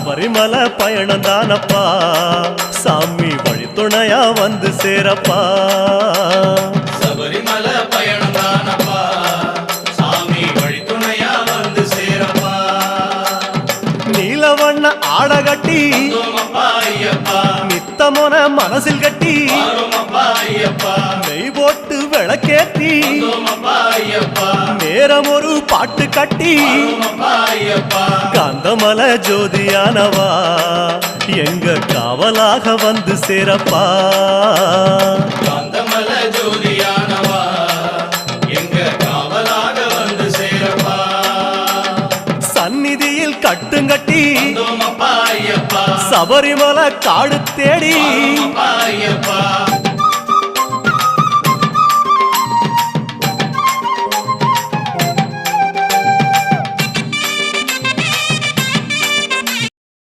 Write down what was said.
சபரிமலை பயணம் தானப்பா சாமி வழித்துணையா வந்து சேரப்பா சபரிமலை பயணம் தானப்பா சாமி வழித்துணையா வந்து சேரப்பா நீலவண்ண ஆட கட்டி ஐயப்பா நித்தமோன மனசில் கட்டி ஐயப்பா நெய் போட்டு விளக்கேத்தி ஐயப்பா நேரம் ஒரு பாட்டு கட்டி ஐயப்பா காந்தமல ஜோதியானவா எங்க காவலாக வந்து சேரப்பா காந்தமல ஜோதியானவா எங்க காவலாக வந்து சேரப்பா சந்நிதியில் கட்டுங்கட்டி ஐயப்பா சபரிமலை காடு தேடி ஐயப்பா